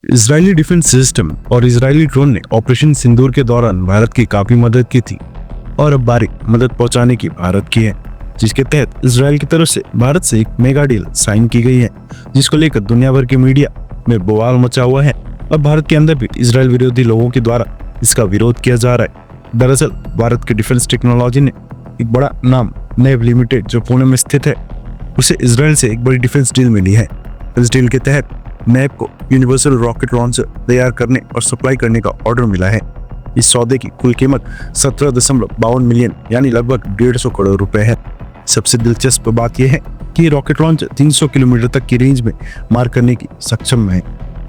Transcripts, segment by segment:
Israeli defence system और Israeli drone ने operation सिंदूर के दौरान भारत की काफी मदद की थी और अब बारीक मदद पहुंचाने की भारत की है, जिसके तहत इजरायल की तरफ से भारत से एक मेगा डील साइन की गई है, जिसको लेकर दुनिया भर के मीडिया में बवाल मचा हुआ है। अब भारत के अंदर भी इजरायल विरोधी लोगों के द्वारा इसका विरोध किया जा रहा है। दरअसल भारत के डिफेंस टेक्नोलॉजी ने एक बड़ा नाम नेव लिमिटेड जो पुणे में स्थित है, उसे इजरायल से एक बड़ी डिफेंस डील मिली है। इस डील के तहत नेव को यूनिवर्सल रॉकेट लॉन्चर तैयार करने और सप्लाई करने का ऑर्डर मिला है। इस सौदे की कुल कीमत 17.52 मिलियन यानी लगभग 150 करोड़ रुपए है। सबसे दिलचस्प बात यह है कि रॉकेट लॉन्चर 300 किलोमीटर तक की रेंज में मार करने की सक्षम है।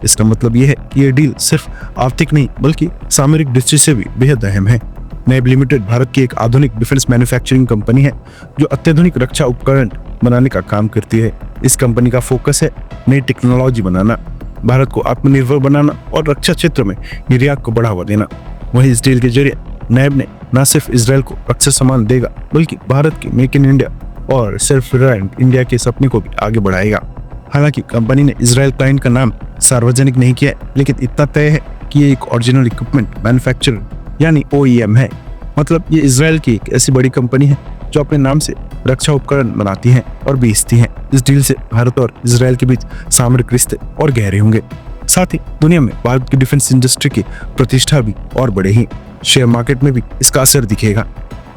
इसका मतलब यह है कि यह डील सिर्फ आर्थिक नहीं बल्कि सामरिक दृष्टि से भी बेहद अहम है। नेव लिमिटेड भारत की एक आधुनिक डिफेंस मैन्युफैक्चरिंग कंपनी है जो अत्याधुनिक रक्षा उपकरण बनाने का काम करती है। इस कंपनी का फोकस है नई टेक्नोलॉजी बनाना, भारत को आत्मनिर्भर बनाना और रक्षा क्षेत्र में निर्यात को बढ़ावा देना। वहीं इस डील के जरिए नेव ने न सिर्फ इजरायल को रक्षा सामान देगा बल्कि भारत के मेक इन इंडिया और सेल्फ रिलायंट इंडिया के सपने को भी आगे बढ़ाएगा। हालांकि कंपनी ने इजरायल क्लाइंट का नाम सार्वजनिक नहीं किया है, लेकिन इतना तय है कि ये एक ओरिजिनल इक्विपमेंट मैन्युफैक्चरर यानी OEM है। मतलब ये इजरायल की एक ऐसी बड़ी कंपनी है जो अपने नाम से रक्षा उपकरण बनाती है और बेचती है। इस डील से भारत और इजरायल के बीच सामरिक रिश्ते और गहरे होंगे। साथ ही दुनिया में भारत की डिफेंस इंडस्ट्री की प्रतिष्ठा भी और बढ़ेगी। शेयर मार्केट में भी इसका असर दिखेगा।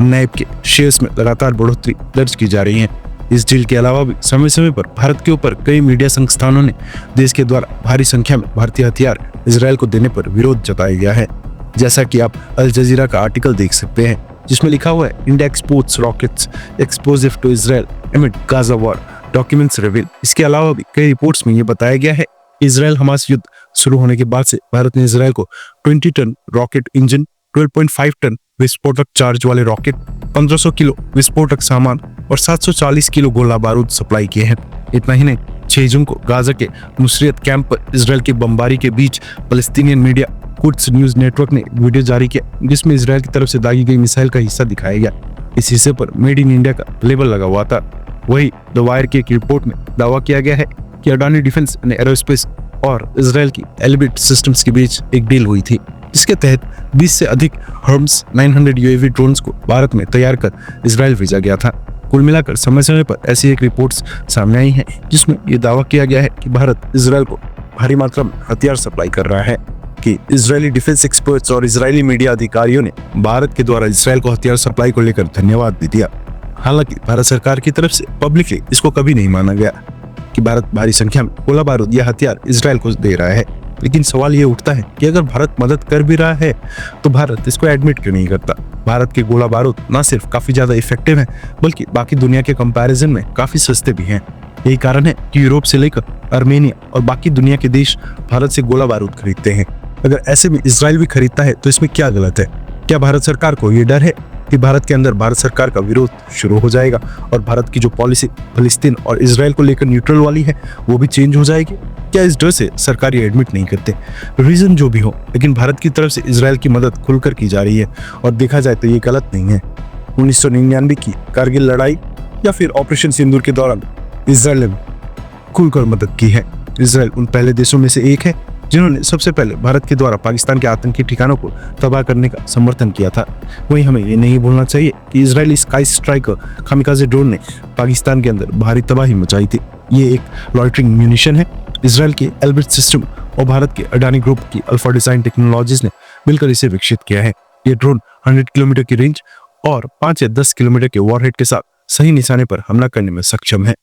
नेव के शेयर्स में लगातार बढ़ोतरी दर्ज की जा रही है। इस डील के अलावा भी समय समय पर भारत के ऊपर कई मीडिया संस्थानों ने देश के द्वारा भारी संख्या में भारतीय हथियार इजरायल को देने पर विरोध जताया गया है। जैसा कि आप अल जजीरा का आर्टिकल देख सकते हैं जिसमें लिखा हुआ है India exports rockets explosive to Israel amid Gaza war documents reveal. इसके अलावा भी कई रिपोर्ट्स में यह बताया गया है इजरायल हमास युद्ध शुरू होने के बाद से भारत ने इजरायल को 20 टन रॉकेट इंजन, 12.5 टन विस्फोटक चार्ज वाले रॉकेट, 1500 किलो विस्फोटक सामान और 740 किलो गोला बारूद सप्लाई किए हैं। इतना ही नहीं, 6 जून को गाजा के नुसरत कैंप पर इजरायल की बमबारी के बीच फलस्तीनियन मीडिया कुड्स न्यूज नेटवर्क ने वीडियो जारी किया जिसमें इजरायल की तरफ से दागी गई मिसाइल का हिस्सा दिखाया गया। इस हिस्से पर मेड इन इंडिया का लेबल लगा हुआ था। वही द वायर की एक रिपोर्ट में दावा किया गया है कि अडानी डिफेंस एंड एरोस्पेस और इजरायल की एलिबिट सिस्टम्स के बीच एक डील हुई थी जिसके तहत 20 से अधिक हर्म्स 900 UAV ड्रोन्स को भारत में तैयार कर इजरायल भेजा गया था। कुल मिलाकर समय समय पर ऐसी एक रिपोर्ट्स सामने आई है जिसमें यह दावा किया गया है कि भारत इजरायल को भारी मात्रा में हथियार सप्लाई कर रहा है। कि इजरायली डिफेंस एक्सपर्ट्स और इजरायली मीडिया अधिकारियों ने भारत के द्वारा इजरायल को हथियार सप्लाई को लेकर धन्यवाद भी दिया। हालांकि भारत सरकार की तरफ से पब्लिकली इसको कभी नहीं माना गया कि भारत भारी संख्या में गोला बारूद या हथियार इजरायल को दे रहा है। लेकिन सवाल ये उठता है कि अगर भारत मदद कर भी रहा है तो भारत इसको एडमिट क्यों नहीं करता। भारत के गोला बारूद न सिर्फ काफी ज्यादा इफेक्टिव है बल्कि बाकी दुनिया के कंपैरिजन में काफी सस्ते भी हैं। यही कारण है कि यूरोप से लेकर आर्मेनिया और बाकी दुनिया के देश भारत से गोला बारूद खरीदते हैं। अगर ऐसे में इजरायल भी खरीदता है तो इसमें क्या गलत है? क्या भारत सरकार को ये डर है कि भारत के अंदर भारत सरकार का विरोध शुरू हो जाएगा और भारत की जो पॉलिसी फलस्तीन और इजरायल को लेकर न्यूट्रल वाली है वो भी चेंज हो जाएगी? क्या इस डर से सरकार ये एडमिट नहीं करते? रीजन जो भी हो, लेकिन भारत की तरफ से इजरायल की मदद खुलकर की जा रही है और देखा जाए तो ये गलत नहीं है। 1999 की कारगिल लड़ाई या फिर ऑपरेशन सिंदूर के दौरान इजरायल ने खुलकर मदद की है। इजरायल उन पहले देशों में से एक है जिन्होंने सबसे पहले भारत के द्वारा पाकिस्तान के आतंकी ठिकानों को तबाह करने का समर्थन किया था। वहीं हमें ये नहीं भूलना चाहिए कि Israeli sky striker kamikaze drone ने पाकिस्तान के अंदर भारी तबाही मचाई थी। ये एक लॉइटरिंग म्यूनिशन है। इजरायल के एल्बिट सिस्टम और भारत के अडानी ग्रुप की अल्फा डिजाइन टेक्नोलॉजीज ने मिलकर इसे विकसित किया है। ये ड्रोन 100 किलोमीटर की रेंज और 5 या 10 किलोमीटर के वॉरहेड के साथ सही निशाने पर हमला करने में सक्षम है।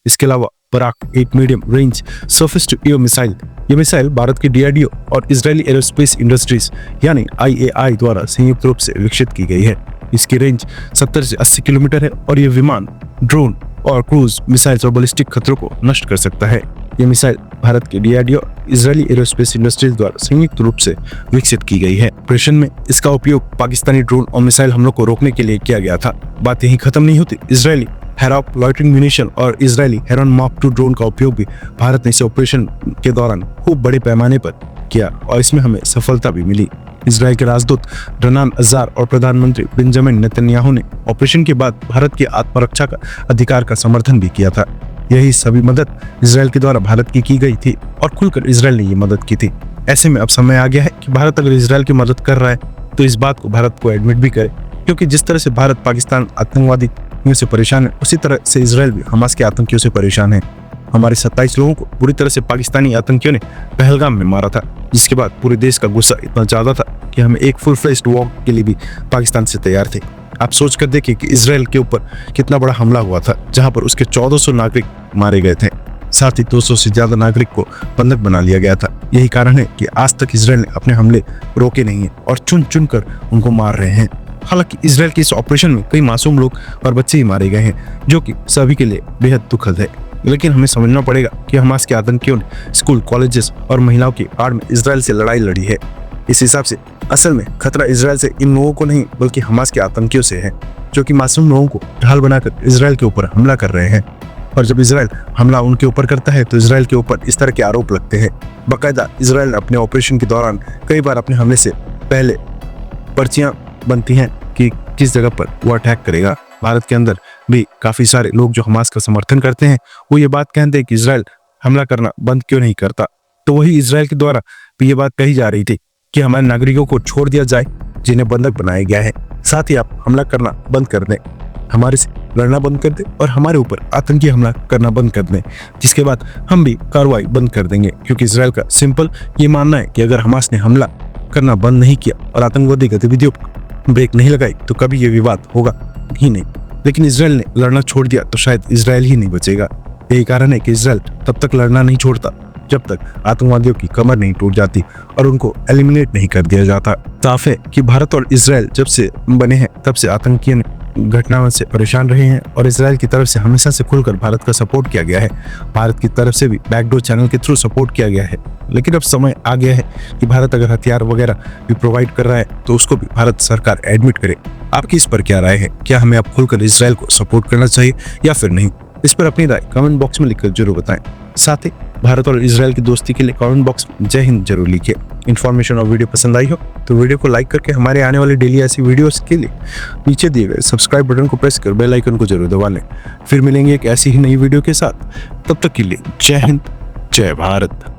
इसके अलावा Barak 8 medium range surface to air missile, ये मिसाइल भारत की DRDO और इजरायली एरोस्पेस इंडस्ट्रीज यानी IAI द्वारा संयुक्त रूप से विकसित की गई है। इसकी रेंज 70 से 80 किलोमीटर है और ये विमान, ड्रोन और क्रूज मिसाइल्स और बैलिस्टिक खतरों को नष्ट कर सकता है। ये मिसाइल भारत के DRDO इजरायली एरोस्पेस इंडस्ट्रीज द्वारा संयुक्त रूप से विकसित की गई है। ऑपरेशन में इसका उपयोग पाकिस्तानी ड्रोन और मिसाइल हमलों को रोकने के लिए किया गया था। बात यही खत्म नहीं होती। इजरायली हेरॉप लॉइटरिंग म्यूनिशन और इजरायली हेरॉन मार्क 2 ड्रोन का उपयोग भी भारत ने इस ऑपरेशन के दौरान खूब बड़े पैमाने पर किया और इसमें हमें सफलता भी मिली। इजरायल के राजदूत रनान अजार और प्रधानमंत्री बेंजामिन नेतन्याहू ने ऑपरेशन के बाद भारत की आत्मरक्षा का अधिकार का समर्थन भी किया था। यही सभी मदद इजरायल के द्वारा भारत की गई थी और खुलकर इजरायल ने ये मदद की थी। ऐसे में अब समय आ गया है कि भारत अगर इसराइल की मदद कर रहा है तो इस बात को भारत को एडमिट भी करे, क्योंकि जिस तरह से भारत पाकिस्तान आतंकवादियों से परेशान है, उसी तरह से इसराइल भी हमास के आतंकियों से परेशान है। हमारे 27 लोगों को बुरी तरह से पाकिस्तानी आतंकियों ने पहलगाम में मारा था, जिसके बाद पूरे देश का गुस्सा इतना ज्यादा था कि हम एक फुल फ्लेज्ड वॉर के लिए भी पाकिस्तान से तैयार थे। आप सोच कर देखिए कि इसराइल के ऊपर कितना बड़ा हमला हुआ था, जहां पर उसके 1400 नागरिक मारे गए थे, साथ ही 200 से ज्यादा नागरिक को बंधक बना लिया गया था। यही कारण है कि आज तक इसराइल ने अपने हमले रोके नहीं है और चुन चुन कर उनको मार रहे हैं। हालांकि इसराइल के इस ऑपरेशन में कई मासूम लोग और बच्चे ही मारे गए हैं, जो कि सभी के लिए बेहद दुखद है। लेकिन हमें समझना पड़ेगा कि हमास के आतंकियों ने स्कूल, कॉलेजेस और महिलाओं की आड़ में इसराइल से लड़ाई लड़ी है। इस हिसाब से असल में खतरा इसराइल से इन लोगों को नहीं बल्कि हमास के आतंकियों से है, जो कि मासूम लोगों को ढाल बनाकर इसराइल के ऊपर हमला कर रहे हैं। और जब इसराइल हमला उनके ऊपर करता है तो इसराइल के ऊपर इस तरह के आरोप लगते हैं। बाकायदा इसराइल ने अपने ऑपरेशन के दौरान कई बार अपने हमले से पहले पर्चियां बनती हैं कि किस जगह पर वो अटैक करेगा। भारत के अंदर भी काफी सारे लोग जो हमास का समर्थन करते हैं, वो ये बात कहते हैं कि इसराइल हमला करना बंद क्यों नहीं करता। तो वही इसराइल के द्वारा भी ये बात कही जा रही थी कि हमारे नागरिकों को छोड़ दिया जाए जिन्हें बंधक बनाया गया है, साथ ही आप हमला करना बंद कर दें, हमारे से लड़ना बंद कर दें और हमारे ऊपर आतंकी हमला करना बंद कर दें, जिसके बाद हम भी कार्रवाई बंद कर देंगे। क्योंकि इसराइल का सिंपल ये मानना है कि अगर हमास ने हमला करना बंद नहीं किया और आतंकवादी गतिविधियों पर ब्रेक नहीं लगाई तो कभी ये विवाद होगा ही नहीं। लेकिन इसराइल ने लड़ना छोड़ दिया तो शायद इसराइल ही नहीं बचेगा। यही कारण है कि इसराइल तब तक लड़ना नहीं छोड़ता जब तक आतंकवादियों की कमर नहीं टूट जाती और उनको एलिमिनेट नहीं कर दिया जाता। साफ है कि भारत और इसराइल जब से बने हैं तब से आतंकियों ने घटनाओं से परेशान रहे हैं और इसराइल की तरफ से हमेशा से खुलकर भारत का सपोर्ट किया गया है। भारत की तरफ से भी बैकडोर चैनल के थ्रू सपोर्ट किया गया है। लेकिन अब समय आ गया है कि भारत अगर हथियार वगैरह भी प्रोवाइड कर रहा है तो उसको भी भारत सरकार एडमिट करे। आपकी इस पर क्या राय है? क्या हमें अब खुलकर इसराइल को सपोर्ट करना चाहिए या फिर नहीं? इस पर अपनी राय कमेंट बॉक्स में लिखकर जरूर बताएं। साथ ही भारत और इसराइल की दोस्ती के लिए कमेंट बॉक्स में जय हिंद जरूर लिखिए। इन्फॉर्मेशन और वीडियो पसंद आई हो तो वीडियो को लाइक करके हमारे आने वाले डेली ऐसी वीडियोस के लिए नीचे दिए गए सब्सक्राइब बटन को प्रेस कर बेल आइकन को जरूर दबा लें। फिर मिलेंगे एक ऐसी ही नई वीडियो के साथ। तब तक के लिए जय हिंद, जय भारत।